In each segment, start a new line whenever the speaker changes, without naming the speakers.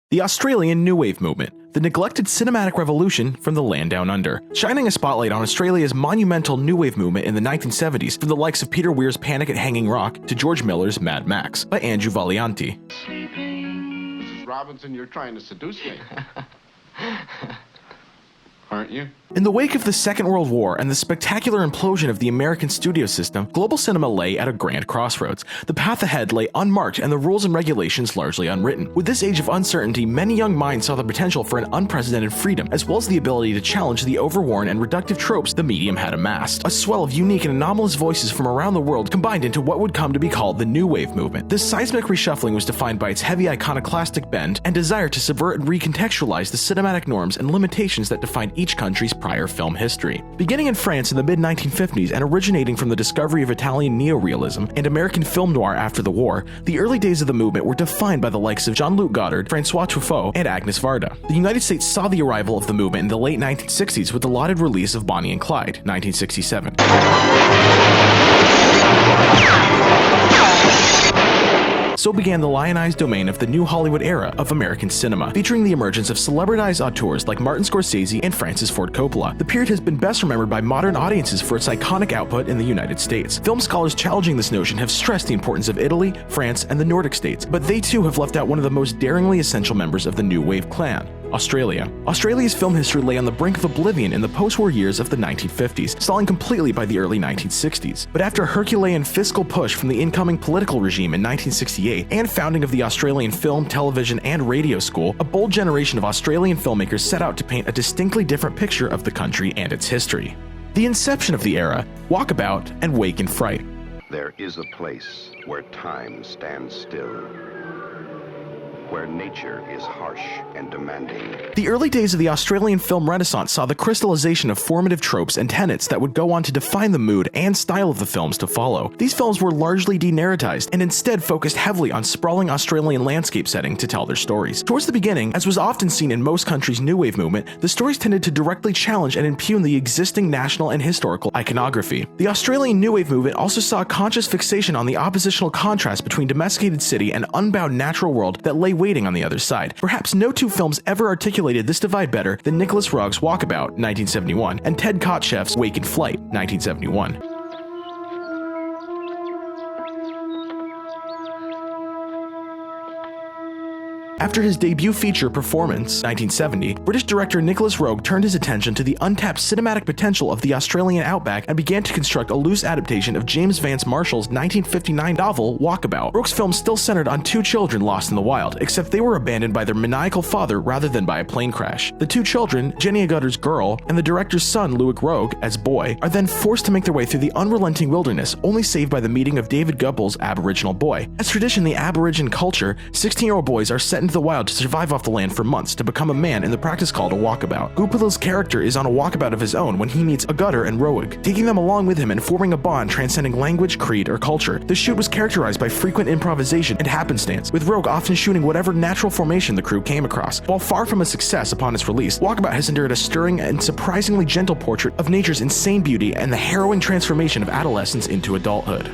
The Australian New Wave movement, the neglected cinematic revolution from the land down under, shining a spotlight on Australia's monumental New Wave movement in the 1970s from the likes of Peter Weir's Panic at Hanging Rock to George Miller's Mad Max by Andrew Valianti.
Mrs. Robinson, you're trying to seduce me. Aren't you?
In the wake of the Second World War and the spectacular implosion of the American studio system, global cinema lay at a grand crossroads. The path ahead lay unmarked and the rules and regulations largely unwritten. With this age of uncertainty, many young minds saw the potential for an unprecedented freedom, as well as the ability to challenge the overworn and reductive tropes the medium had amassed. A swell of unique and anomalous voices from around the world combined into what would come to be called the New Wave movement. This seismic reshuffling was defined by its heavy iconoclastic bend and desire to subvert and recontextualize the cinematic norms and limitations that defined each country's prior film history. Beginning in France in the mid-1950s and originating from the discovery of Italian neorealism and American film noir after the war, the early days of the movement were defined by the likes of Jean-Luc Godard, Francois Truffaut, and Agnes Varda. The United States saw the arrival of the movement in the late 1960s with the lauded release of Bonnie and Clyde, 1967. So began the lionized domain of the new Hollywood era of American cinema, featuring the emergence of celebritized auteurs like Martin Scorsese and Francis Ford Coppola. The period has been best remembered by modern audiences for its iconic output in the United States. Film scholars challenging this notion have stressed the importance of Italy, France, and the Nordic states, but they too have left out one of the most daringly essential members of the New Wave clan: Australia. Australia's film history lay on the brink of oblivion in the post-war years of the 1950s, stalling completely by the early 1960s. But after a Herculean fiscal push from the incoming political regime in 1968 and founding of the Australian Film, Television, and Radio School, a bold generation of Australian filmmakers set out to paint a distinctly different picture of the country and its history. The inception of the era: Walkabout and Wake in Fright.
There is a place where time stands still, where nature is harsh and demanding.
The early days of the Australian film renaissance saw the crystallization of formative tropes and tenets that would go on to define the mood and style of the films to follow. These films were largely denarratized and instead focused heavily on sprawling Australian landscape setting to tell their stories. Towards the beginning, as was often seen in most countries' New Wave movement, the stories tended to directly challenge and impugn the existing national and historical iconography. The Australian New Wave movement also saw a conscious fixation on the oppositional contrast between domesticated city and unbound natural world that lay waiting on the other side. Perhaps no two films ever articulated this divide better than Nicholas Roeg's Walkabout, 1971, and Ted Kotcheff's Wake in Flight, 1971. After his debut feature performance, 1970, British director Nicholas Roeg turned his attention to the untapped cinematic potential of the Australian outback and began to construct a loose adaptation of James Vance Marshall's 1959 novel Walkabout. Roeg's film still centered on two children lost in the wild, except they were abandoned by their maniacal father rather than by a plane crash. The two children, Jenny Agutter's girl and the director's son Louis Roeg as boy, are then forced to make their way through the unrelenting wilderness, only saved by the meeting of David Gubbel's Aboriginal boy. As tradition in the Aboriginal culture, 16-year-old boys are sent into the wild to survive off the land for months to become a man in the practice called a walkabout. Gupilil's character is on a walkabout of his own when he meets Agutter and Roeg, taking them along with him and forming a bond transcending language, creed, or culture. The shoot was characterized by frequent improvisation and happenstance, with Roeg often shooting whatever natural formation the crew came across. While far from a success upon its release, Walkabout has endured a stirring and surprisingly gentle portrait of nature's insane beauty and the harrowing transformation of adolescence into adulthood.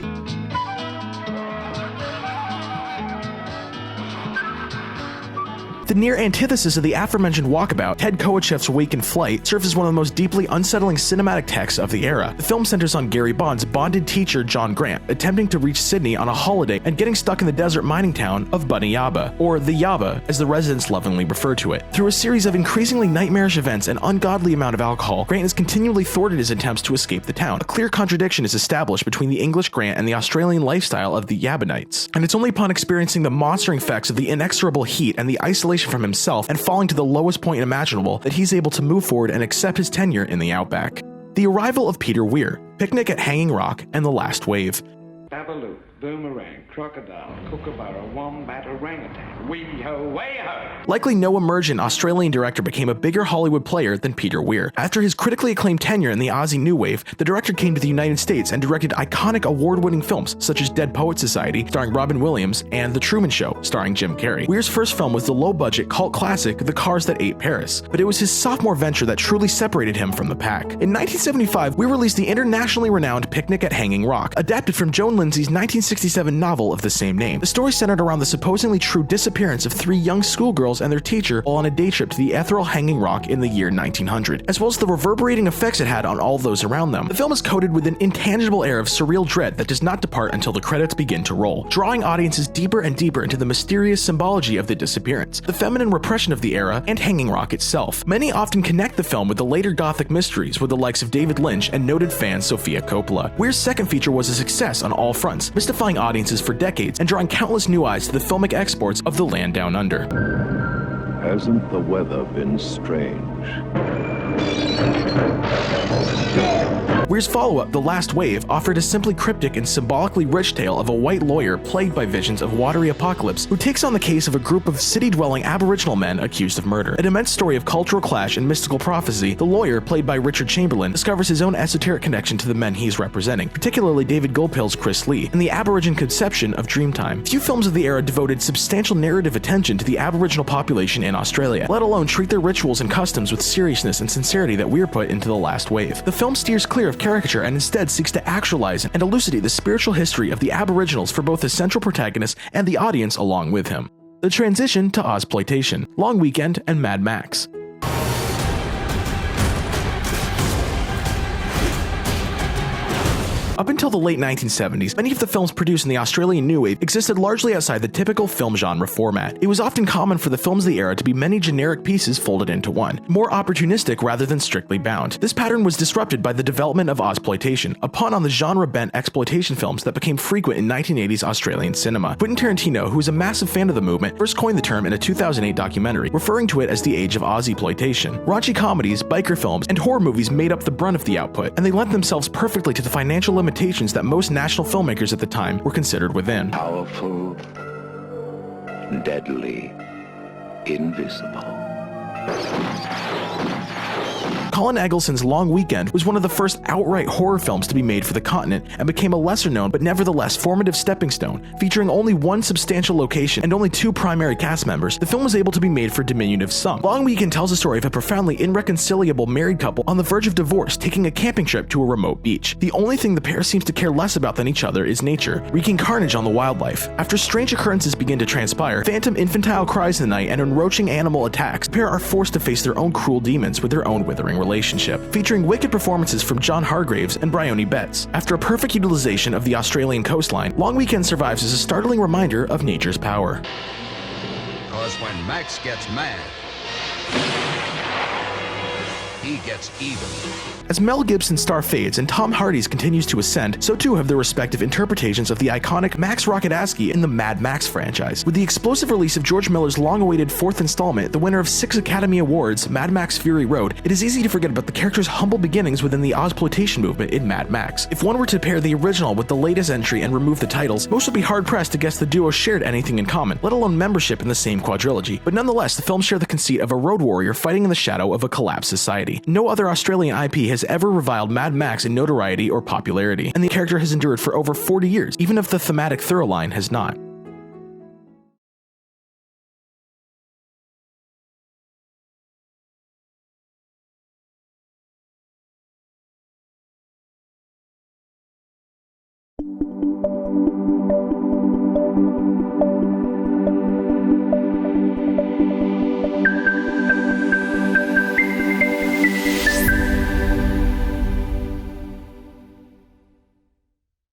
The near antithesis of the aforementioned Walkabout, Ted Kotcheff's Wake in Flight serves as one of the most deeply unsettling cinematic texts of the era. The film centers on Gary Bond's bonded teacher John Grant, attempting to reach Sydney on a holiday and getting stuck in the desert mining town of Bunyaba, or the Yaba as the residents lovingly refer to it. Through a series of increasingly nightmarish events and ungodly amount of alcohol, Grant has continually thwarted his attempts to escape the town. A clear contradiction is established between the English Grant and the Australian lifestyle of the Yabanites, and it's only upon experiencing the monstering effects of the inexorable heat and the isolation from himself and falling to the lowest point imaginable that he's able to move forward and accept his tenure in the outback. The arrival of Peter Weir, Picnic at Hanging Rock, and The Last Wave.
Babaloo, boomerang, crocodile, kookaburra, wombat, orangutan, wee-ho, way-ho!
Likely no emergent Australian director became a bigger Hollywood player than Peter Weir. After his critically acclaimed tenure in the Aussie New Wave, the director came to the United States and directed iconic award-winning films such as Dead Poets Society, starring Robin Williams, and The Truman Show, starring Jim Carrey. Weir's first film was the low-budget cult classic The Cars That Ate Paris, but it was his sophomore venture that truly separated him from the pack. In 1975, Weir released the internationally renowned Picnic at Hanging Rock, adapted from Joan Lindsay's 1967 novel of the same name. The story centered around the supposedly true disappearance of 3 young schoolgirls and their teacher while on a day trip to the ethereal Hanging Rock in the year 1900, as well as the reverberating effects it had on all those around them. The film is coated with an intangible air of surreal dread that does not depart until the credits begin to roll, drawing audiences deeper and deeper into the mysterious symbology of the disappearance, the feminine repression of the era, and Hanging Rock itself. Many often connect the film with the later Gothic mysteries with the likes of David Lynch and noted fan Sofia Coppola. Weir's second feature was a success on all fronts, mystifying audiences for decades and drawing countless new eyes to the filmic exports of the land down under.
Hasn't the weather been strange?
Weir's follow-up, The Last Wave, offered a simply cryptic and symbolically rich tale of a white lawyer plagued by visions of watery apocalypse who takes on the case of a group of city-dwelling Aboriginal men accused of murder. An immense story of cultural clash and mystical prophecy, the lawyer, played by Richard Chamberlain, discovers his own esoteric connection to the men he's representing, particularly David Gulpill's Chris Lee, and the Aboriginal conception of Dreamtime. Few films of the era devoted substantial narrative attention to the Aboriginal population in Australia, let alone treat their rituals and customs with seriousness and sincerity that Weir put into The Last Wave. The film steers clear of caricature and instead seeks to actualize and elucidate the spiritual history of the Aboriginals for both the central protagonist and the audience along with him. The transition to Ozploitation, Long Weekend, and Mad Max. Up until the late 1970s, many of the films produced in the Australian New Wave existed largely outside the typical film genre format. It was often common for the films of the era to be many generic pieces folded into one, more opportunistic rather than strictly bound. This pattern was disrupted by the development of Ozploitation, a pun on the genre-bent exploitation films that became frequent in 1980s Australian cinema. Quentin Tarantino, who is a massive fan of the movement, first coined the term in a 2008 documentary, referring to it as the age of Aussieploitation. Raunchy comedies, biker films, and horror movies made up the brunt of the output, and they lent themselves perfectly to the financial limitations that most national filmmakers at the time were considered within.
Powerful, deadly, invisible.
Colin Eggleston's Long Weekend was one of the first outright horror films to be made for the continent and became a lesser-known but nevertheless formative stepping stone. Featuring only one substantial location and only 2 primary cast members, the film was able to be made for diminutive sum. Long Weekend tells the story of a profoundly irreconcilable married couple on the verge of divorce taking a camping trip to a remote beach. The only thing the pair seems to care less about than each other is nature, wreaking carnage on the wildlife. After strange occurrences begin to transpire, phantom infantile cries in the night and enroaching animal attacks, the pair are forced to face their own cruel demons with their own withering relationship, featuring wicked performances from John Hargreaves and Bryony Betts. After a perfect utilization of the Australian coastline, Long Weekend survives as a startling reminder of nature's power.
Because when Max gets mad, he gets even.
As Mel Gibson's star fades and Tom Hardy's continues to ascend, so too have their respective interpretations of the iconic Max Rockatansky in the Mad Max franchise. With the explosive release of George Miller's long-awaited 4th installment, the winner of 6 Academy Awards, Mad Max Fury Road, it is easy to forget about the character's humble beginnings within the Ozploitation movement in Mad Max. If one were to pair the original with the latest entry and remove the titles, most would be hard-pressed to guess the duo shared anything in common, let alone membership in the same quadrilogy. But nonetheless, the films share the conceit of a road warrior fighting in the shadow of a collapsed society. No other Australian IP has ever reviled Mad Max in notoriety or popularity, and the character has endured for over 40 years, even if the thematic through line has not.